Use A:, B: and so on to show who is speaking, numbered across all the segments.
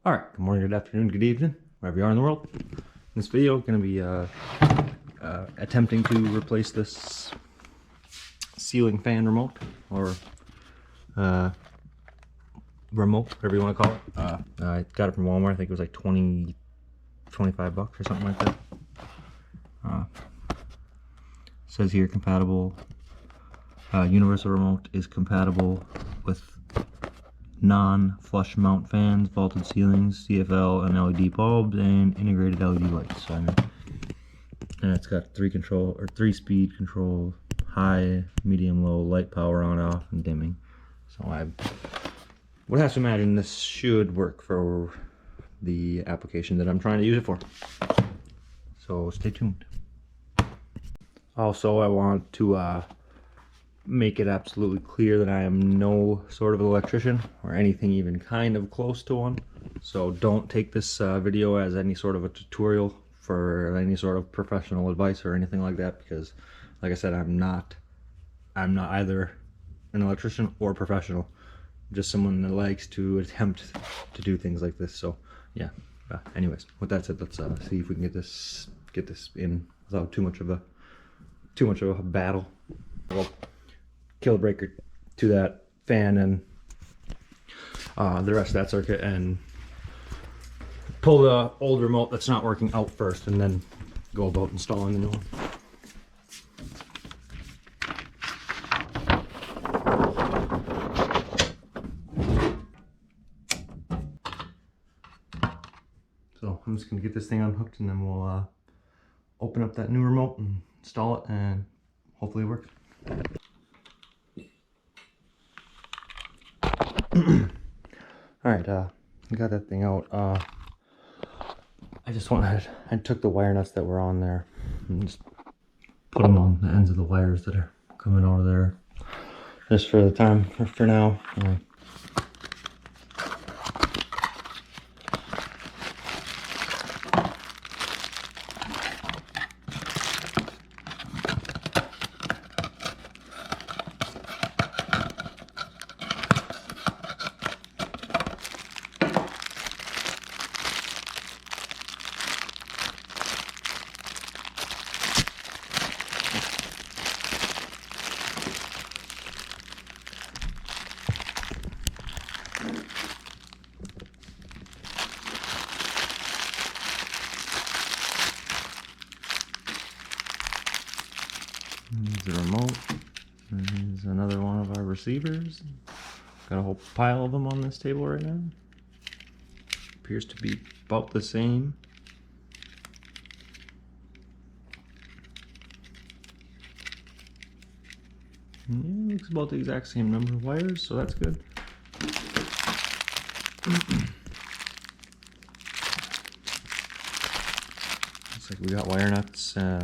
A: All right, good morning, good afternoon, good evening, wherever you are in the world. In this video, going to be attempting to replace this ceiling fan remote, or remote, whatever you want to call it. I got it from Walmart. I think it was like 25 bucks or something like that. Says here compatible. Universal remote is compatible with non-flush mount fans, vaulted ceilings, CFL and LED bulbs, and integrated LED lights. So, and it's got three-speed control, high, medium, low, light power on, off, and dimming. So I would have to imagine this should work for the application that I'm trying to use it for. So stay tuned. Also, I want to make it absolutely clear that I am no sort of electrician or anything even kind of close to one. So don't take this video as any sort of a tutorial for any sort of professional advice or anything like that, because like I said, I'm not either an electrician or professional. I'm just someone that likes to attempt to do things like this. So yeah, anyways, with that said, let's see if we can get this in without too much of a battle. Well, kill breaker to that fan and the rest of that circuit, and pull the old remote that's not working out first, and then go about installing the new one. So I'm just gonna get this thing unhooked, and then we'll open up that new remote and install it, and hopefully it works. Alright, I got that thing out. I took the wire nuts that were on there and just put them on the ends of the wires that are coming out of there. Just for the time, for now. There's the remote. There's another one of our receivers. Got a whole pile of them on this table right now. Appears to be about the same. Yeah, looks about the exact same number of wires, so that's good. Looks like we got wire nuts, a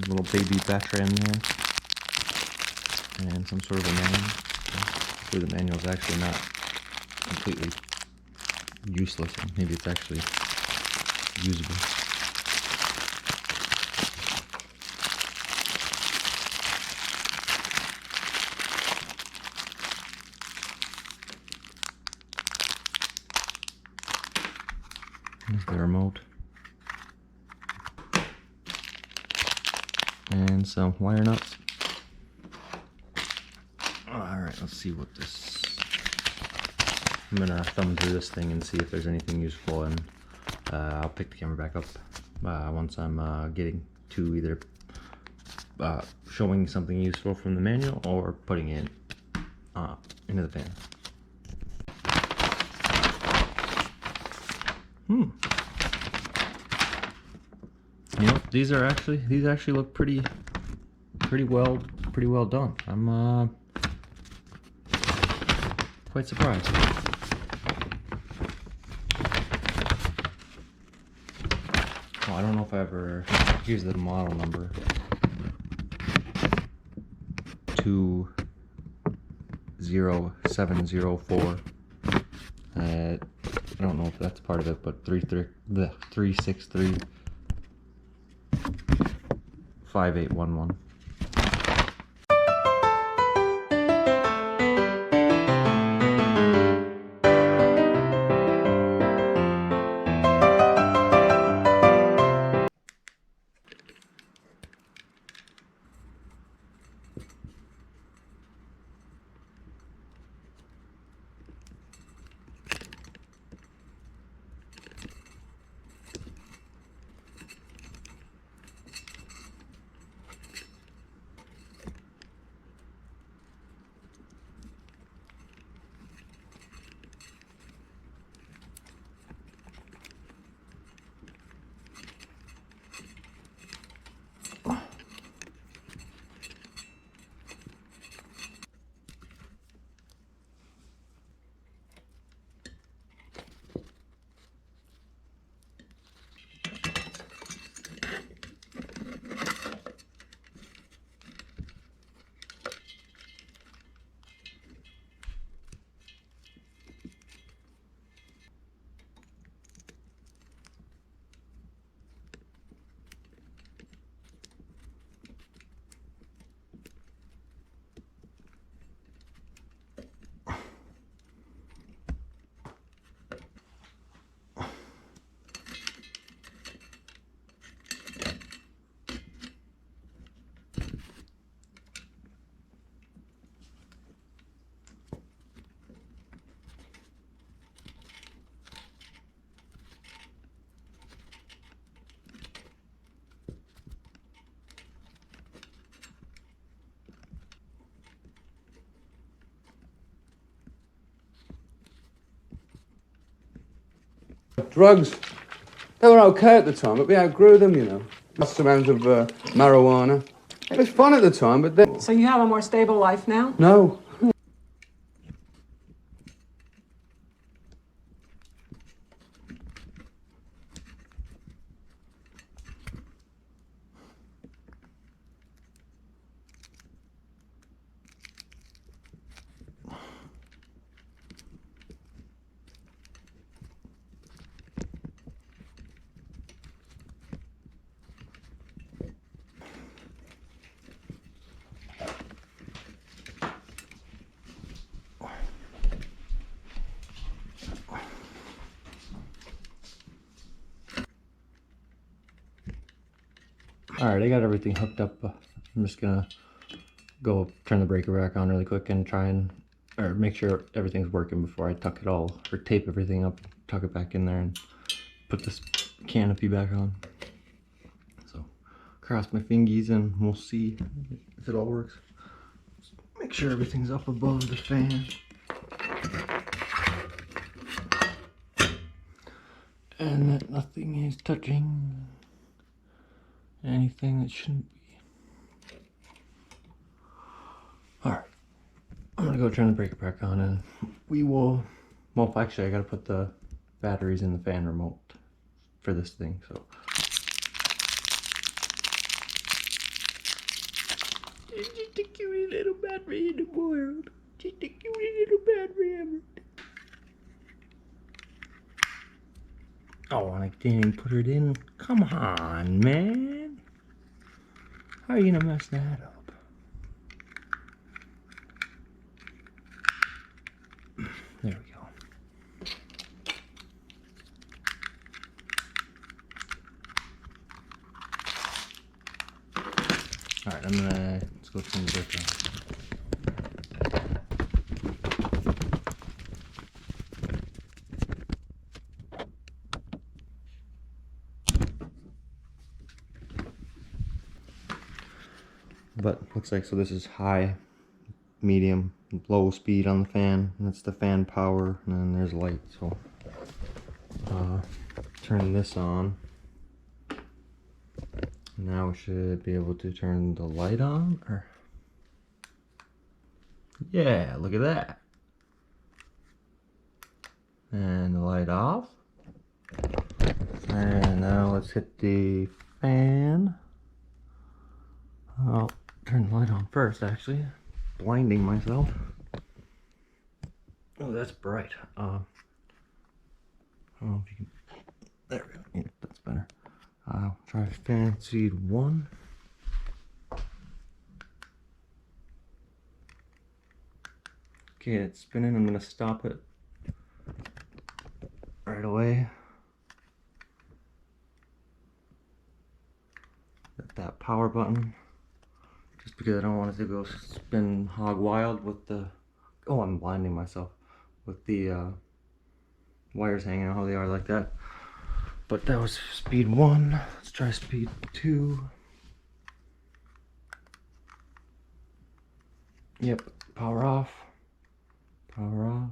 A: little baby battery in there, and some sort of a manual. Hopefully the manual is actually not completely useless, and maybe it's actually usable. There's the remote. And some wire nuts. Alright, let's see what this... I'm gonna thumb through this thing and see if there's anything useful, and I'll pick the camera back up once I'm getting to either showing something useful from the manual or putting it into the fan. You know, these actually look pretty well done. I'm quite surprised. Oh, I don't know if I ever... Here's the model number. 20704. I don't know if that's part of it, but 363 5811.
B: Drugs, they were okay at the time, but we outgrew them, you know. Vast amount of marijuana. It was fun at the time, but then...
C: So you have a more stable life now?
B: No.
A: Alright, I got everything hooked up. I'm just gonna go turn the breaker back on really quick and try and make sure everything's working before I tuck it all, or tape everything up, tuck it back in there, and put this canopy back on. So, cross my fingies and we'll see if it all works. Just make sure everything's up above the fan. And that nothing is touching anything that shouldn't be. Alright, I'm gonna go turn the breaker back on and we will, well actually I gotta put the batteries in the fan remote for this thing, so. It's just the cutest little battery in the world. Just the cutest little battery ever. Oh, and I didn't put it in. Come on, man. How are you gonna mess that up? There we go. Alright, let's go turn the breaker on. But looks like, so this is high, medium, low speed on the fan, and that's the fan power, and then there's light. So turn this on. Now we should be able to turn the light on, or yeah, look at that. And the light off. And now let's hit the fan. I'll turn the light on first, actually. Blinding myself. Oh, that's bright. I don't know if you can. There we go. Yeah, that's better. I'll try fan speed 1. Okay, it's spinning. I'm gonna stop it right away. Hit that power button. Just because I don't want it to go spin hog wild with the, oh, I'm blinding myself with the wires hanging out how they are like that. But that was speed 1. Let's try speed 2. Yep, power off. Power off.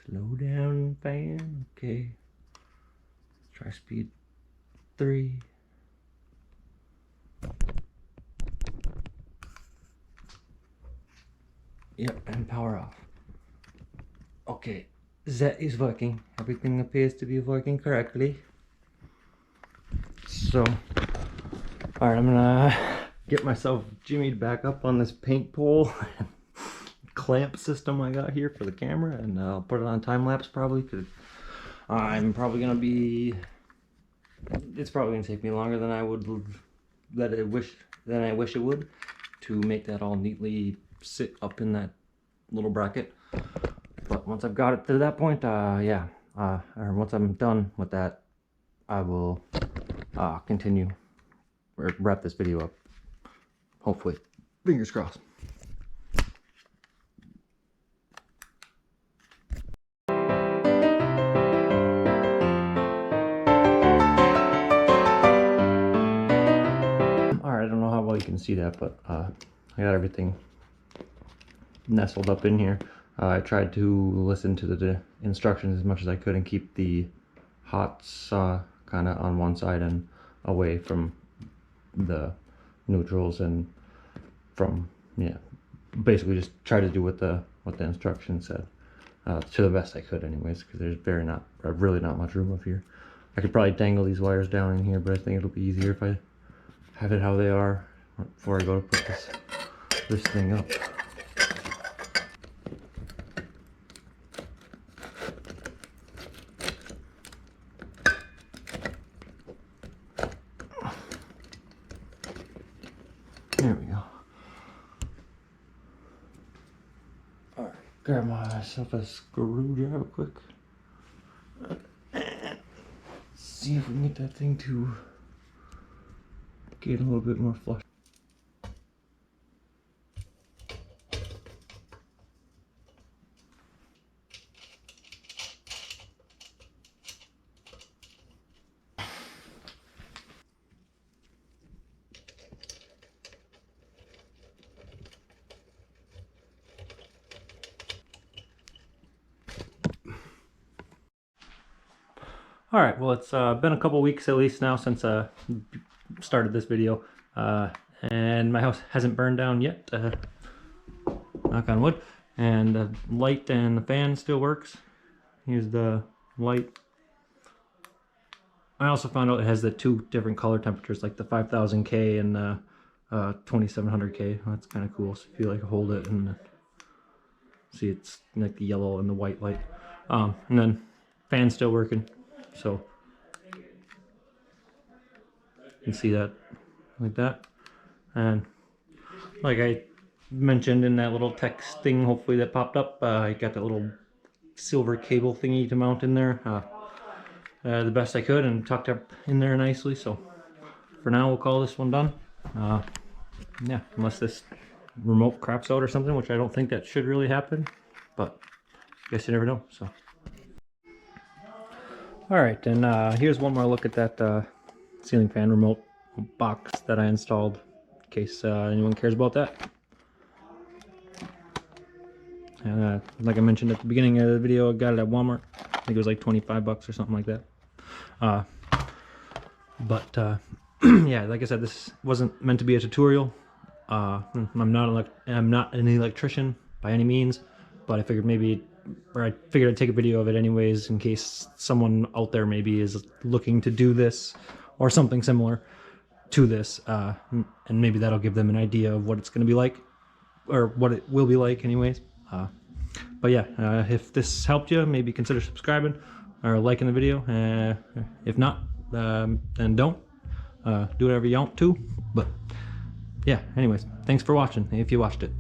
A: Slow down, fan. Okay. Let's try speed 3. Yep, and power off. Okay, that is working. Everything appears to be working correctly. So, alright, I'm gonna get myself jimmied back up on this paint pole clamp system I got here for the camera, and I'll put it on time lapse probably, because I'm probably gonna be, it's probably gonna take me longer than I would wish it would to make that all neatly sit up in that little bracket. But once I've got it to that point, yeah, or once I'm done with that, I will continue or wrap this video up. Hopefully, fingers crossed. Alright, I don't know how well you can see that, but I got everything nestled up in here. I tried to listen to the instructions as much as I could and keep the hots kind of on one side and away from the neutrals, and from, yeah, basically just try to do what the instructions said, to the best I could anyways, because there's really not much room up here. I could probably dangle these wires down in here, but I think it'll be easier if I have it how they are before I go to put this thing up. There we go. Alright, grab myself a screwdriver quick. And see if we can get that thing to get a little bit more flush. All right, well, it's been a couple weeks at least now since I started this video, and my house hasn't burned down yet, knock on wood, and the light and the fan still works. Here's the light. I also found out it has the 2 different color temperatures, like the 5000K and the 2700K. That's kind of cool. So if you like hold it and see, it's like the yellow and the white light, and then fan's still working. So you can see that like that, and like I mentioned in that little text thing, hopefully that popped up, I got that little silver cable thingy to mount in there the best I could, and tucked up in there nicely. So for now we'll call this one done. Yeah, unless this remote craps out or something, which I don't think that should really happen, but I guess you never know. So alright, and here's one more look at that ceiling fan remote box that I installed, in case anyone cares about that. And like I mentioned at the beginning of the video, I got it at Walmart. I think it was like 25 bucks or something like that. Yeah, like I said, this wasn't meant to be a tutorial. I'm not an electrician by any means, but I figured I'd take a video of it anyways, in case someone out there maybe is looking to do this or something similar to this, and maybe that'll give them an idea of what it's going to be like, or what it will be like anyways. But yeah, if this helped you, maybe consider subscribing or liking the video. If not, then don't. Do whatever you want to. But yeah, anyways, thanks for watching, if you watched it.